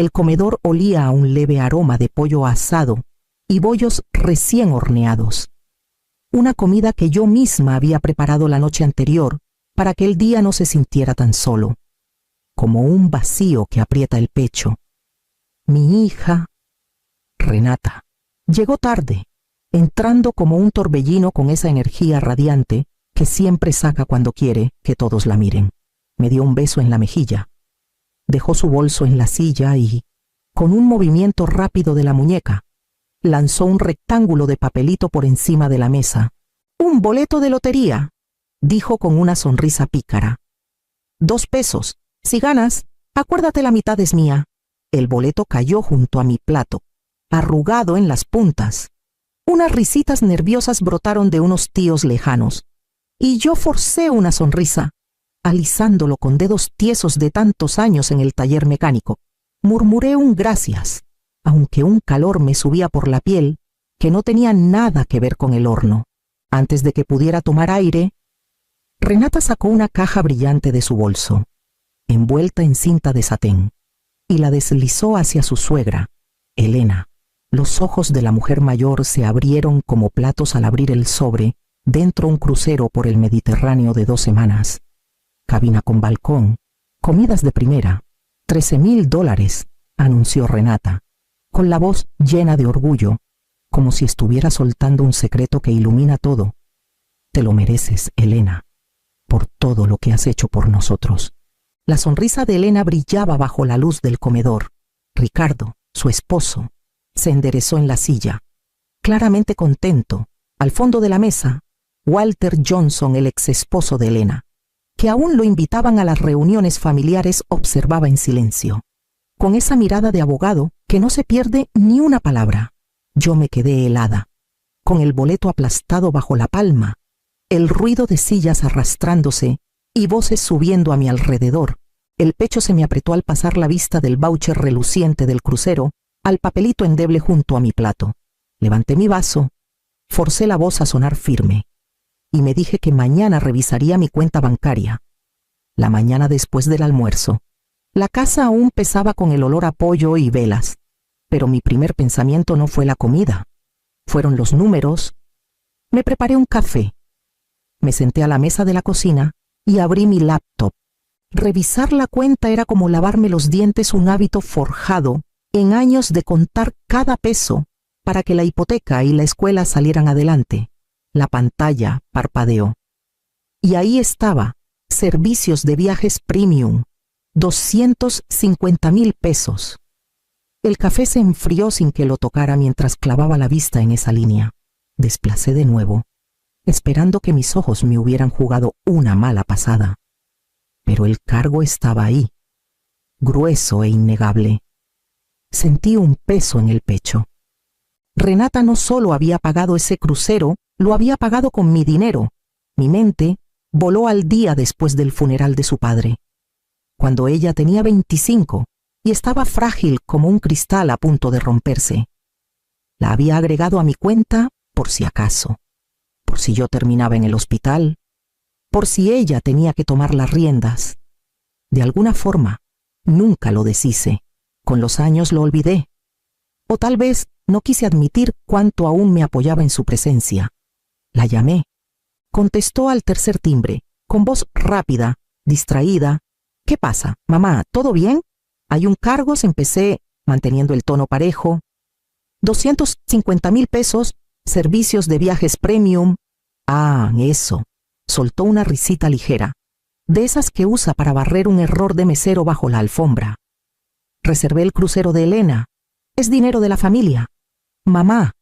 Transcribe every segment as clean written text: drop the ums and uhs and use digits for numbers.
El comedor olía a un leve aroma de pollo asado y bollos recién horneados. Una comida que yo misma había preparado la noche anterior para que el día no se sintiera tan solo, como un vacío que aprieta el pecho. Mi hija, Renata, llegó tarde, entrando como un torbellino con esa energía radiante que siempre saca cuando quiere que todos la miren. Me dio un beso en la mejilla. Dejó su bolso en la silla y, con un movimiento rápido de la muñeca, lanzó un rectángulo de papelito por encima de la mesa. «Un boleto de lotería», dijo con una sonrisa pícara. «2 pesos. Si ganas, acuérdate, la mitad es mía». El boleto cayó junto a mi plato, arrugado en las puntas. Unas risitas nerviosas brotaron de unos tíos lejanos, y yo forcé una sonrisa, alisándolo con dedos tiesos de tantos años en el taller mecánico. Murmuré un gracias, aunque un calor me subía por la piel que no tenía nada que ver con el horno. Antes de que pudiera tomar aire, Renata sacó una caja brillante de su bolso, envuelta en cinta de satén, y la deslizó hacia su suegra, Elena. Los ojos de la mujer mayor se abrieron como platos al abrir el sobre dentro un crucero por el Mediterráneo de 2 semanas. Cabina con balcón, comidas de primera, $13,000, anunció Renata, con la voz llena de orgullo, como si estuviera soltando un secreto que ilumina todo. Te lo mereces, Elena, por todo lo que has hecho por nosotros. La sonrisa de Elena brillaba bajo la luz del comedor. Ricardo, su esposo, se enderezó en la silla, claramente contento. Al fondo de la mesa, Walter Johnson, el ex esposo de Elena, que aún lo invitaban a las reuniones familiares, observaba en silencio, con esa mirada de abogado que no se pierde ni una palabra. Yo me quedé helada, con el boleto aplastado bajo la palma, el ruido de sillas arrastrándose y voces subiendo a mi alrededor. El pecho se me apretó al pasar la vista del voucher reluciente del crucero al papelito endeble junto a mi plato. Levanté mi vaso, forcé la voz a sonar firme, y me dije que mañana revisaría mi cuenta bancaria. La mañana después del almuerzo, la casa aún pesaba con el olor a pollo y velas, pero mi primer pensamiento no fue la comida, fueron los números. Me preparé un café, me senté a la mesa de la cocina y abrí mi laptop. Revisar la cuenta era como lavarme los dientes, un hábito forjado en años de contar cada peso para que la hipoteca y la escuela salieran adelante. La pantalla parpadeó. Y ahí estaba, servicios de viajes premium, $250,000. El café se enfrió sin que lo tocara mientras clavaba la vista en esa línea. Desplacé de nuevo, esperando que mis ojos me hubieran jugado una mala pasada. Pero el cargo estaba ahí, grueso e innegable. Sentí un peso en el pecho. Renata no solo había pagado ese crucero, lo había pagado con mi dinero. Mi mente voló al día después del funeral de su padre, cuando ella tenía 25 y estaba frágil como un cristal a punto de romperse. La había agregado a mi cuenta por si acaso, por si yo terminaba en el hospital, por si ella tenía que tomar las riendas. De alguna forma, nunca lo deshice. Con los años lo olvidé. O tal vez no quise admitir cuánto aún me apoyaba en su presencia. La llamé. Contestó al tercer timbre, con voz rápida, distraída. «¿Qué pasa, mamá? ¿Todo bien? Hay un cargo», empecé, manteniendo el tono parejo. $250,000, servicios de viajes premium. «Ah, eso», soltó una risita ligera, de esas que usa para barrer un error de mesero bajo la alfombra. «Reservé el crucero de Elena. Es dinero de la familia. Mamá,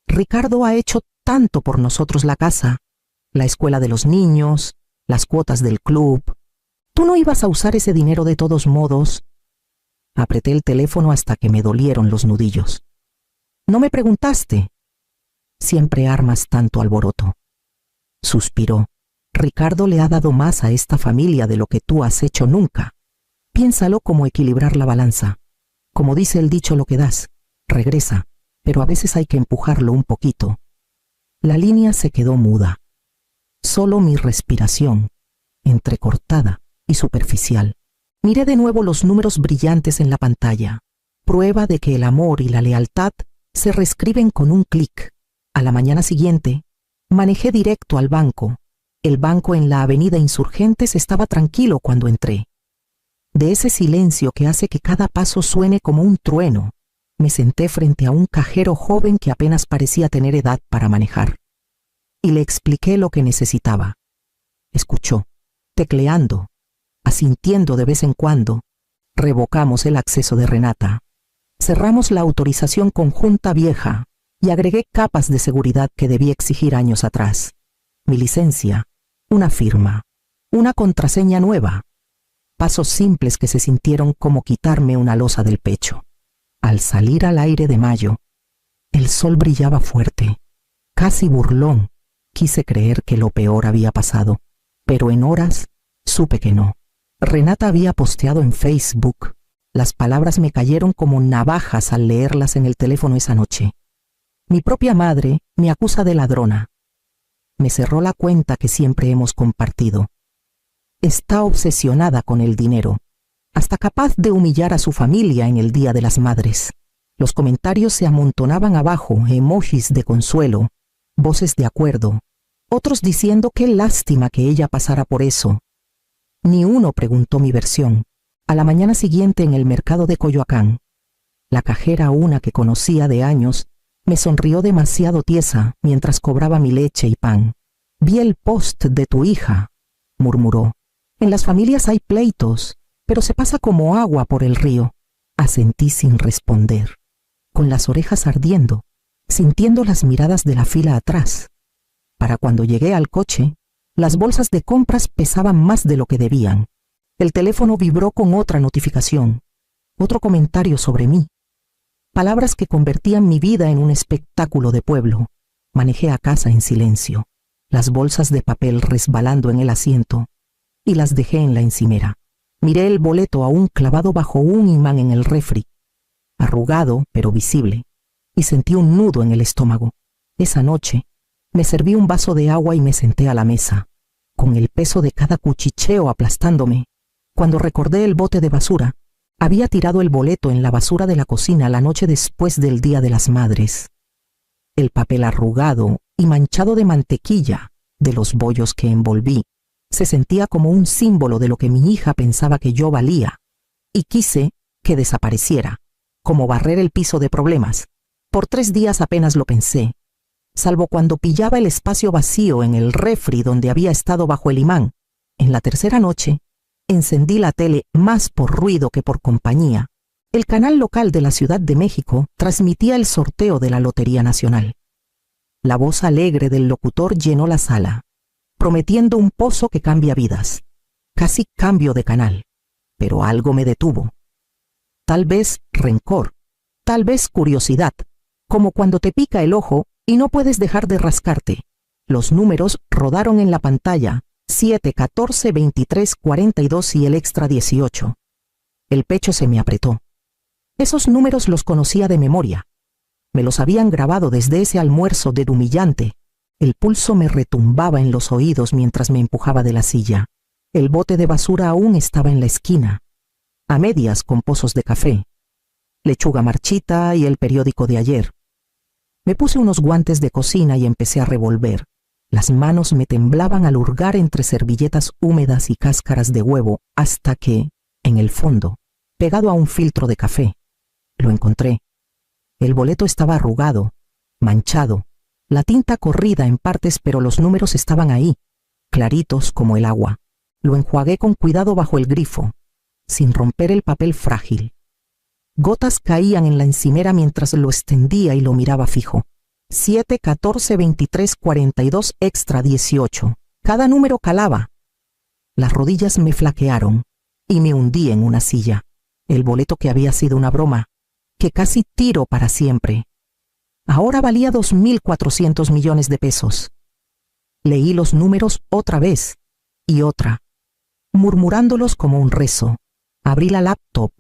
Ricardo ha hecho tanto por nosotros, la casa, la escuela de los niños, las cuotas del club. ¿Tú no ibas a usar ese dinero de todos modos?» Apreté el teléfono hasta que me dolieron los nudillos. «¿No me preguntaste?» «Siempre armas tanto alboroto». Suspiró. «Ricardo le ha dado más a esta familia de lo que tú has hecho nunca. Piénsalo como equilibrar la balanza. Como dice el dicho, lo que das, regresa, pero a veces hay que empujarlo un poquito». La línea se quedó muda. Solo mi respiración, entrecortada y superficial. Miré de nuevo los números brillantes en la pantalla. prueba de que el amor y la lealtad se reescriben con un clic. A la mañana siguiente, manejé directo al banco. El banco en la avenida Insurgentes estaba tranquilo cuando entré. De ese silencio que hace que cada paso suene como un trueno, me senté frente a un cajero joven que apenas parecía tener edad para manejar. Y le expliqué lo que necesitaba. Escuchó, tecleando, asintiendo de vez en cuando. Revocamos el acceso de Renata. Cerramos la autorización conjunta vieja y agregué capas de seguridad que debí exigir años atrás. Mi licencia, una firma, una contraseña nueva. Pasos simples que se sintieron como quitarme una losa del pecho. Al salir al aire de mayo, el sol brillaba fuerte, casi burlón. Quise creer que lo peor había pasado, pero en horas supe que no. Renata había posteado en Facebook. Las palabras me cayeron como navajas al leerlas en el teléfono esa noche. Mi propia madre me acusa de ladrona. Me cerró la cuenta que siempre hemos compartido. Está obsesionada con el dinero, hasta capaz de humillar a su familia en el Día de las Madres. Los comentarios se amontonaban abajo, emojis de consuelo, voces de acuerdo, otros diciendo qué lástima que ella pasara por eso. Ni uno preguntó mi versión. A la mañana siguiente en el mercado de Coyoacán, la cajera, una que conocía de años, me sonrió demasiado tiesa mientras cobraba mi leche y pan. Vi el post de tu hija, murmuró. En las familias hay pleitos, pero se pasa como agua por el río. Asentí sin responder, con las orejas ardiendo, sintiendo las miradas de la fila atrás. Para cuando llegué al coche, las bolsas de compras pesaban más de lo que debían. El teléfono vibró con otra notificación, otro comentario sobre mí. Palabras que convertían mi vida en un espectáculo de pueblo. Manejé a casa en silencio, las bolsas de papel resbalando en el asiento, y las dejé en la encimera. Miré el boleto aún clavado bajo un imán en el refri, arrugado pero visible, y sentí un nudo en el estómago. Esa noche, me serví un vaso de agua y me senté a la mesa, con el peso de cada cuchicheo aplastándome. Cuando recordé el bote de basura, había tirado el boleto en la basura de la cocina la noche después del Día de las Madres. El papel arrugado y manchado de mantequilla de los bollos que envolví se sentía como un símbolo de lo que mi hija pensaba que yo valía, y quise que desapareciera, como barrer el piso de problemas. Por 3 días apenas lo pensé, salvo cuando pillaba el espacio vacío en el refri donde había estado bajo el imán. En la tercera noche, encendí la tele más por ruido que por compañía. El canal local de la Ciudad de México transmitía el sorteo de la Lotería Nacional. La voz alegre del locutor llenó la sala, prometiendo un pozo que cambia vidas. Casi cambio de canal, pero algo me detuvo. Tal vez rencor, tal vez curiosidad, como cuando te pica el ojo y no puedes dejar de rascarte. Los números rodaron en la pantalla: 7, 14, 23, 42 y el extra 18. El pecho se me apretó. Esos números los conocía de memoria. Me los habían grabado desde ese almuerzo de humillante. El pulso me retumbaba en los oídos mientras me empujaba de la silla. El bote de basura aún estaba en la esquina, a medias con pozos de café, lechuga marchita y el periódico de ayer. Me puse unos guantes de cocina y empecé a revolver. Las manos me temblaban al hurgar entre servilletas húmedas y cáscaras de huevo, hasta que, en el fondo, pegado a un filtro de café, lo encontré. El boleto estaba arrugado, manchado, la tinta corrida en partes, pero los números estaban ahí, claritos como el agua. Lo enjuagué con cuidado bajo el grifo, sin romper el papel frágil. Gotas caían en la encimera mientras lo extendía y lo miraba fijo. 7, 14, 23, 42, extra 18. Cada número calaba. Las rodillas me flaquearon y me hundí en una silla. El boleto, que había sido una broma, que casi tiro para siempre, ahora valía 2.400 millones de pesos. Leí los números otra vez y otra, murmurándolos como un rezo. Abrí la laptop,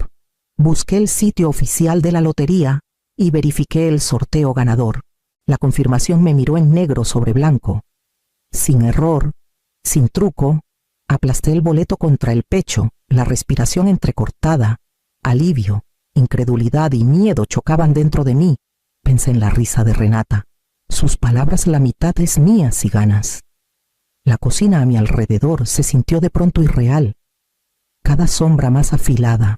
busqué el sitio oficial de la lotería y verifiqué el sorteo ganador. La confirmación me miró en negro sobre blanco. Sin error, sin truco, aplasté el boleto contra el pecho, la respiración entrecortada, alivio, Incredulidad y miedo chocaban dentro de mí. Pensé en la risa de Renata. Sus palabras: la mitad es mía si ganas. La cocina a mi alrededor se sintió de pronto irreal. Cada sombra más afilada,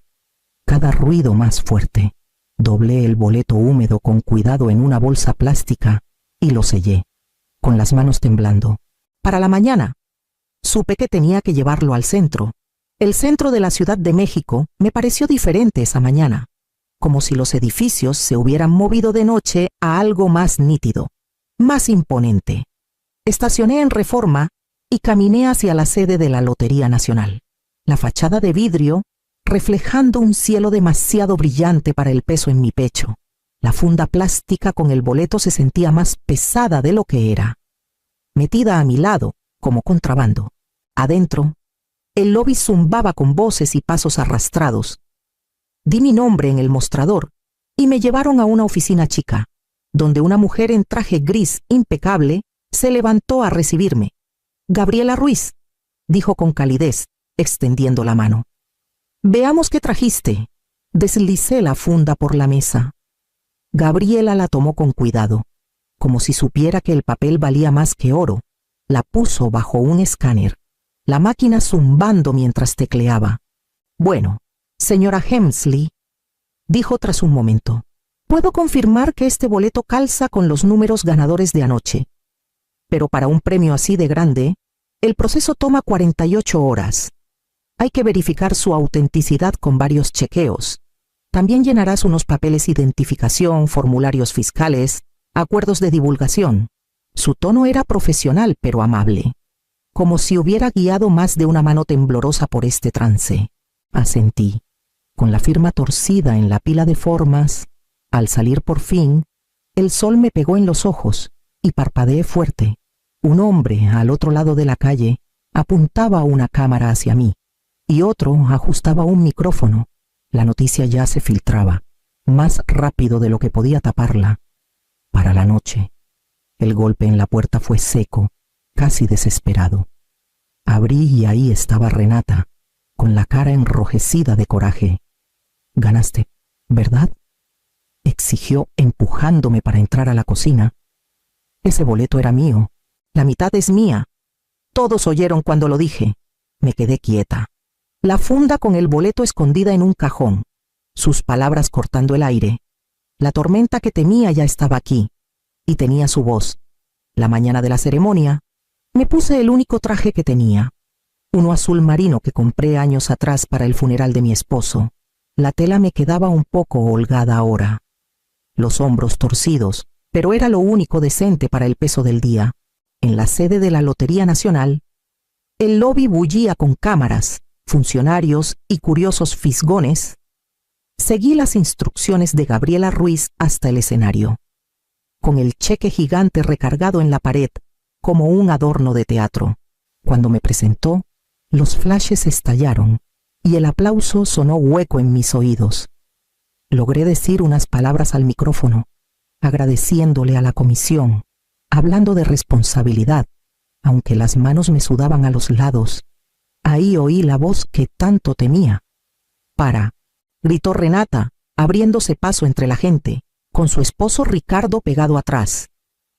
cada ruido más fuerte. Doblé el boleto húmedo con cuidado en una bolsa plástica y lo sellé, con las manos temblando. Para la mañana, supe que tenía que llevarlo al centro. El centro de la Ciudad de México me pareció diferente esa mañana, como si los edificios se hubieran movido de noche a algo más nítido, más imponente. Estacioné en Reforma y caminé hacia la sede de la Lotería Nacional. La fachada de vidrio reflejando un cielo demasiado brillante para el peso en mi pecho. La funda plástica con el boleto se sentía más pesada de lo que era. Metida a mi lado, como contrabando. Adentro, el lobby zumbaba con voces y pasos arrastrados. Di mi nombre en el mostrador y me llevaron a una oficina chica, donde una mujer en traje gris impecable se levantó a recibirme. «Gabriela Ruiz», dijo con calidez, extendiendo la mano. «Veamos qué trajiste». Deslicé la funda por la mesa. Gabriela la tomó con cuidado, como si supiera que el papel valía más que oro. La puso bajo un escáner, la máquina zumbando mientras tecleaba. «Bueno, señora Hemsley», dijo tras un momento, «puedo confirmar que este boleto calza con los números ganadores de anoche. Pero para un premio así de grande, el proceso toma 48 horas. Hay que verificar su autenticidad con varios chequeos. También llenarás unos papeles de identificación, formularios fiscales, acuerdos de divulgación». Su tono era profesional pero amable, como si hubiera guiado más de una mano temblorosa por este trance. Asentí, con la firma torcida en la pila de formas. Al salir por fin, el sol me pegó en los ojos y parpadeé fuerte. Un hombre al otro lado de la calle apuntaba una cámara hacia mí y otro ajustaba un micrófono. La noticia ya se filtraba, más rápido de lo que podía taparla. Para la noche. El golpe en la puerta fue seco, casi desesperado. Abrí y ahí estaba Renata, con la cara enrojecida de coraje. «Ganaste, ¿verdad?», exigió, empujándome para entrar a la cocina. «Ese boleto era mío. La mitad es mía. Todos oyeron cuando lo dije». Me quedé quieta. La funda con el boleto escondida en un cajón. Sus palabras cortando el aire. La tormenta que temía ya estaba aquí. Y tenía su voz. La mañana de la ceremonia, me puse el único traje que tenía. Uno azul marino que compré años atrás para el funeral de mi esposo. La tela me quedaba un poco holgada ahora. Los hombros torcidos, pero era lo único decente para el peso del día. En la sede de la Lotería Nacional, el lobby bullía con cámaras, funcionarios y curiosos fisgones. Seguí las instrucciones de Gabriela Ruiz hasta el escenario, con el cheque gigante recargado en la pared, como un adorno de teatro. Cuando me presentó, los flashes estallaron y el aplauso sonó hueco en mis oídos. Logré decir unas palabras al micrófono, agradeciéndole a la comisión, hablando de responsabilidad, aunque las manos me sudaban a los lados. Ahí oí la voz que tanto temía. «Para», gritó Renata, abriéndose paso entre la gente, con su esposo Ricardo pegado atrás.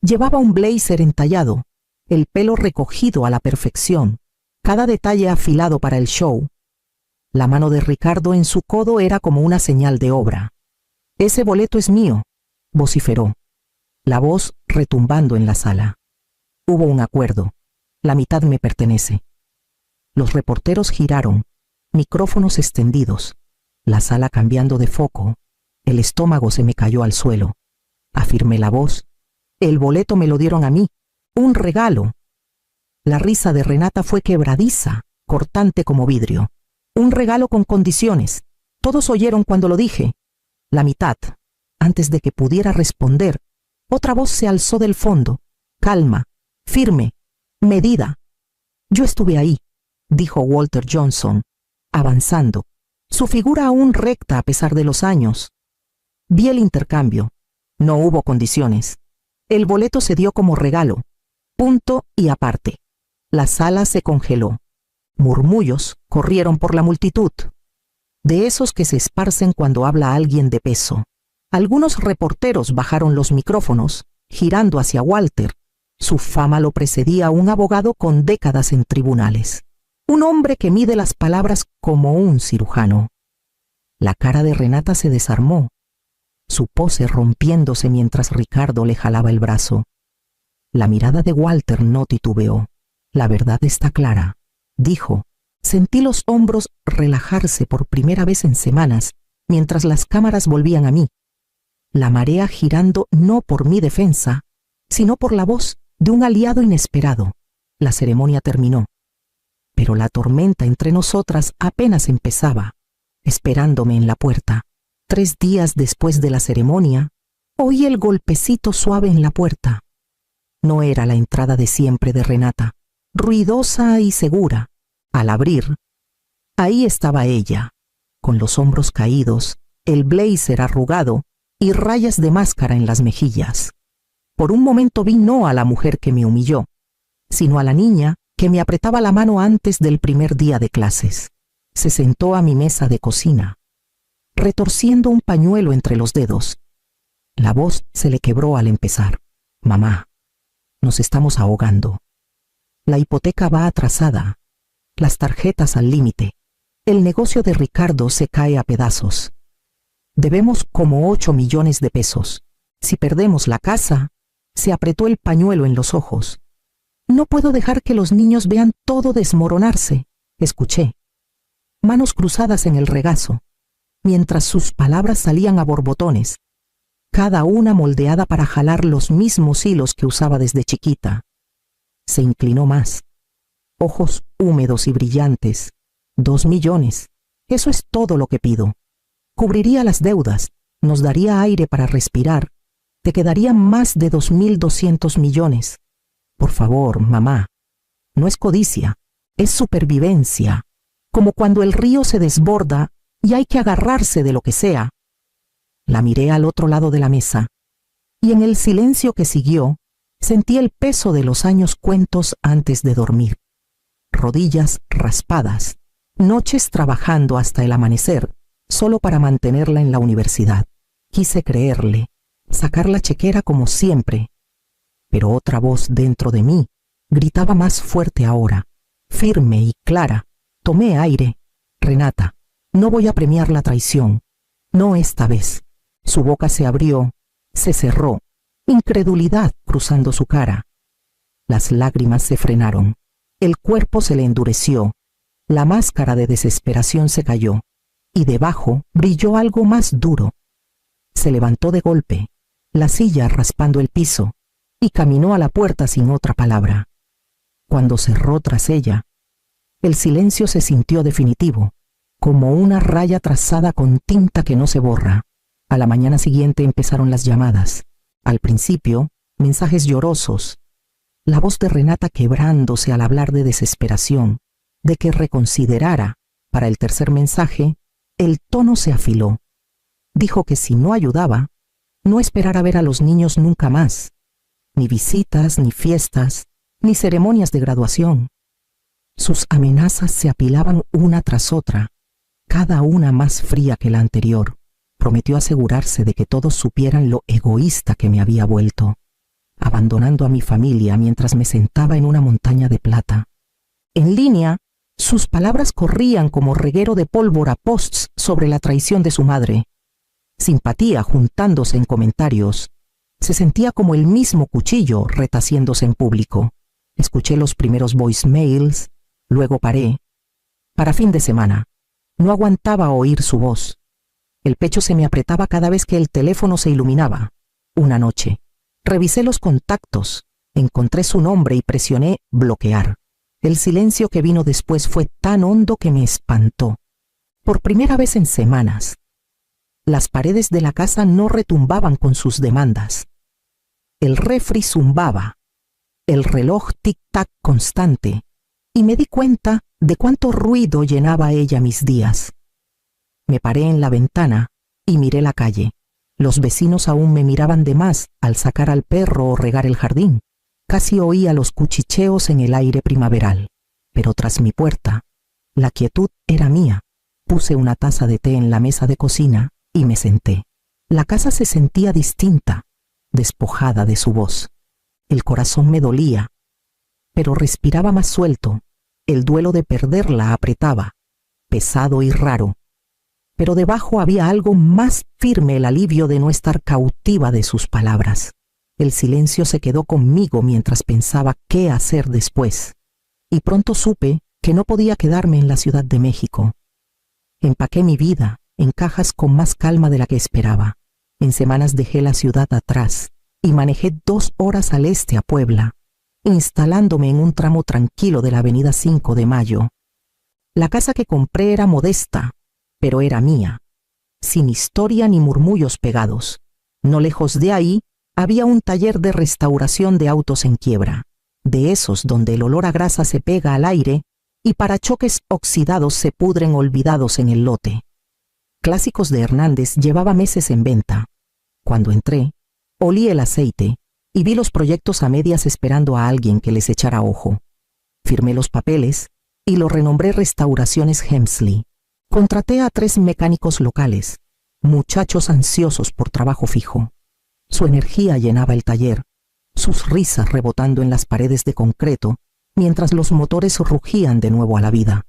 Llevaba un blazer entallado, el pelo recogido a la perfección, cada detalle afilado para el show. La mano de Ricardo en su codo era como una señal de obra. «Ese boleto es mío», vociferó, la voz retumbando en la sala. Hubo un acuerdo. La mitad me pertenece. Los reporteros giraron, micrófonos extendidos, la sala cambiando de foco. El estómago se me cayó al suelo. Afirmé la voz. «El boleto me lo dieron a mí. Un regalo». La risa de Renata fue quebradiza, cortante como vidrio. «Un regalo con condiciones. Todos oyeron cuando lo dije». La mitad. Antes de que pudiera responder, otra voz se alzó del fondo. «Calma, firme, medida». «Yo estuve ahí», dijo Walter Johnson, avanzando, su figura aún recta a pesar de los años. «Vi el intercambio. No hubo condiciones. El boleto se dio como regalo. Punto y aparte». La sala se congeló. Murmullos corrieron por la multitud. de esos que se esparcen cuando habla alguien de peso. Algunos reporteros bajaron los micrófonos, girando hacia Walter. Su fama lo precedía a un abogado con décadas en tribunales. Un hombre que mide las palabras como un cirujano. La cara de Renata se desarmó, su pose rompiéndose mientras Ricardo le jalaba el brazo. La mirada de Walter no titubeó. La verdad está clara, dijo. Sentí los hombros relajarse por primera vez en semanas, mientras las cámaras volvían a mí. La marea girando no por mi defensa, sino por la voz de un aliado inesperado. La ceremonia terminó, pero la tormenta entre nosotras apenas empezaba, esperándome en la puerta. 3 días después de la ceremonia, oí el golpecito suave en la puerta. No era la entrada de siempre de Renata, ruidosa y segura. Al abrir, ahí estaba ella, con los hombros caídos, el blazer arrugado y rayas de máscara en las mejillas. Por un momento vi no a la mujer que me humilló, sino a la niña que me apretaba la mano antes del primer día de clases. Se sentó a mi mesa de cocina, retorciendo un pañuelo entre los dedos. La voz se le quebró al empezar. Mamá, nos estamos ahogando. La hipoteca va atrasada, las tarjetas al límite. El negocio de Ricardo se cae a pedazos. Debemos como 8 millones de pesos. Si perdemos la casa, se apretó el pañuelo en los ojos. No puedo dejar que los niños vean todo desmoronarse, escuché. Manos cruzadas en el regazo, mientras sus palabras salían a borbotones, cada una moldeada para jalar los mismos hilos que usaba desde chiquita. Se inclinó más. Ojos húmedos y brillantes. 2 millones. Eso es todo lo que pido. Cubriría las deudas, nos daría aire para respirar. Te quedarían más de 2.200 millones. Por favor, mamá. No es codicia, es supervivencia. Como cuando el río se desborda y hay que agarrarse de lo que sea. La miré al otro lado de la mesa, y en el silencio que siguió, sentí el peso de los años cuentos antes de dormir. Rodillas raspadas, noches trabajando hasta el amanecer, solo para mantenerla en la universidad. Quise creerle, sacar la chequera como siempre, pero otra voz dentro de mí gritaba más fuerte ahora, firme y clara. Tomé aire. Renata, no voy a premiar la traición. No esta vez. Su boca se abrió, se cerró, incredulidad cruzando su cara. Las lágrimas se frenaron. El cuerpo se le endureció. La máscara de desesperación se cayó, y debajo brilló algo más duro. Se levantó de golpe, la silla raspando el piso, y caminó a la puerta sin otra palabra. Cuando cerró tras ella, el silencio se sintió definitivo, como una raya trazada con tinta que no se borra. A la mañana siguiente empezaron las llamadas. Al principio, mensajes llorosos. La voz de Renata quebrándose al hablar de desesperación, de que reconsiderara. Para el tercer mensaje, el tono se afiló. Dijo que si no ayudaba, no esperara ver a los niños nunca más. Ni visitas, ni fiestas, ni ceremonias de graduación. Sus amenazas se apilaban una tras otra, cada una más fría que la anterior. Prometió asegurarse de que todos supieran lo egoísta que me había vuelto, abandonando a mi familia mientras me sentaba en una montaña de plata. En línea, sus palabras corrían como reguero de pólvora posts sobre la traición de su madre. Simpatía juntándose en comentarios. Se sentía como el mismo cuchillo retaciéndose en público. Escuché los primeros voicemails, luego paré. Para fin de semana. No aguantaba oír su voz. El pecho se me apretaba cada vez que el teléfono se iluminaba. Una noche, revisé los contactos, encontré su nombre y presioné bloquear. El silencio que vino después fue tan hondo que me espantó. Por primera vez en semanas, las paredes de la casa no retumbaban con sus demandas. El refri zumbaba, el reloj tic-tac constante, y me di cuenta de cuánto ruido llenaba ella mis días. Me paré en la ventana y miré la calle. Los vecinos aún me miraban de más al sacar al perro o regar el jardín. Casi oía los cuchicheos en el aire primaveral. Pero tras mi puerta, la quietud era mía, Puse una taza de té en la mesa de cocina y me senté. La casa se sentía distinta, despojada de su voz. El corazón me dolía, pero respiraba más suelto. El duelo de perderla apretaba, pesado y raro. Pero debajo había algo más firme, el alivio de no estar cautiva de sus palabras. El silencio se quedó conmigo mientras pensaba qué hacer después. Y pronto supe que no podía quedarme en la Ciudad de México. Empaqué mi vida en cajas con más calma de la que esperaba. En semanas dejé la ciudad atrás y manejé 2 horas al este a Puebla, instalándome en un tramo tranquilo de la avenida 5 de Mayo. La casa que compré era modesta, pero era mía, sin historia ni murmullos pegados. No lejos de ahí había un taller de restauración de autos en quiebra, de esos donde el olor a grasa se pega al aire y parachoques oxidados se pudren olvidados en el lote. Clásicos de Hernández llevaba meses en venta. Cuando entré, olí el aceite y vi los proyectos a medias esperando a alguien que les echara ojo. Firmé los papeles y lo renombré Restauraciones Hemsley. Contraté a 3 mecánicos locales, muchachos ansiosos por trabajo fijo. Su energía llenaba el taller, sus risas rebotando en las paredes de concreto, mientras los motores rugían de nuevo a la vida.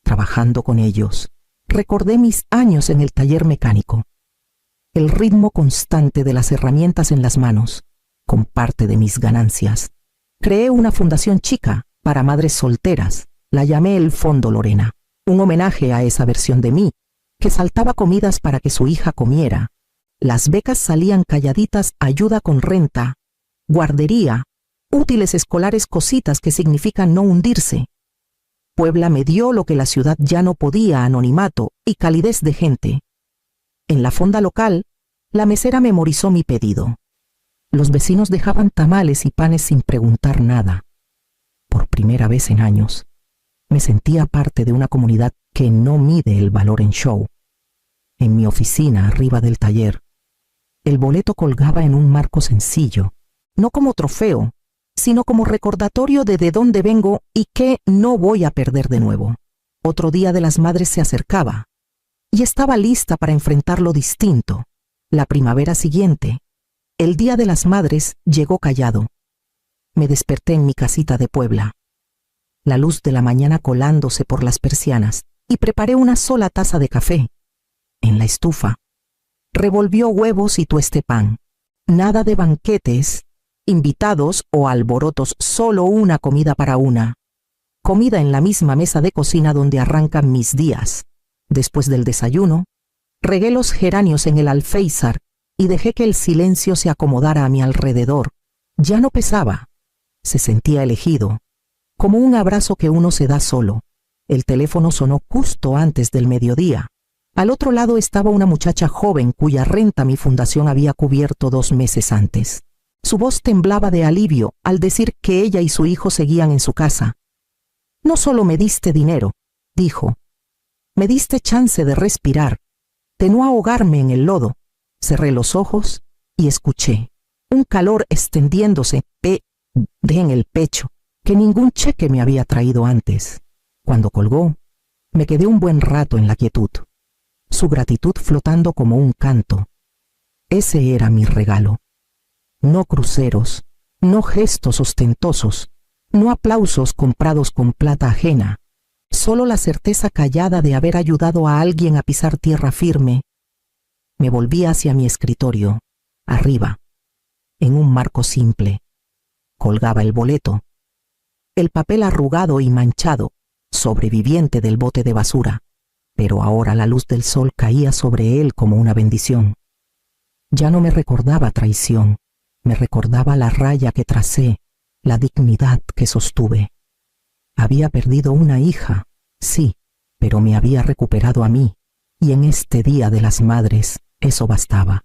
Trabajando con ellos, recordé mis años en el taller mecánico. El ritmo constante de las herramientas en las manos, con parte de mis ganancias. Creé una fundación chica para madres solteras. La llamé el Fondo Lorena, un homenaje a esa versión de mí, que saltaba comidas para que su hija comiera. Las becas salían calladitas: ayuda con renta, guardería, útiles escolares, cositas que significan no hundirse. Puebla me dio lo que la ciudad ya no podía: anonimato y calidez de gente. En la fonda local, la mesera memorizó mi pedido. Los vecinos dejaban tamales y panes sin preguntar nada. Por primera vez en años, me sentía parte de una comunidad que no mide el valor en show. En mi oficina, arriba del taller, el boleto colgaba en un marco sencillo, no como trofeo, sino como recordatorio de dónde vengo y qué no voy a perder de nuevo. Otro Día de las Madres se acercaba, y estaba lista para enfrentar lo distinto. La primavera siguiente, el Día de las Madres llegó callado. Me desperté en mi casita de Puebla, la luz de la mañana colándose por las persianas, y preparé una sola taza de café. En la estufa, revolvió huevos y tuesté pan. Nada de banquetes, invitados o alborotos, solo una comida para una. Comida en la misma mesa de cocina donde arrancan mis días. Después del desayuno, regué los geranios en el alféizar y dejé que el silencio se acomodara a mi alrededor. Ya no pesaba, se sentía elegido, como un abrazo que uno se da solo. El teléfono sonó justo antes del mediodía. Al otro lado estaba una muchacha joven cuya renta mi fundación había cubierto 2 meses antes. Su voz temblaba de alivio al decir que ella y su hijo seguían en su casa. «No solo me diste dinero», dijo, «me diste chance de respirar, de no ahogarme en el lodo». Cerré los ojos y escuché un calor extendiéndose en el pecho que ningún cheque me había traído antes. Cuando colgó, me quedé un buen rato en la quietud, su gratitud flotando como un canto. Ese era mi regalo. No cruceros, no gestos ostentosos, no aplausos comprados con plata ajena, solo la certeza callada de haber ayudado a alguien a pisar tierra firme. Me volví hacia mi escritorio, arriba, en un marco simple. Colgaba el boleto, el papel arrugado y manchado, sobreviviente del bote de basura, pero ahora la luz del sol caía sobre él como una bendición. Ya no me recordaba traición, me recordaba la raya que tracé, la dignidad que sostuve. Había perdido una hija, sí, pero me había recuperado a mí, y en este Día de las Madres eso bastaba.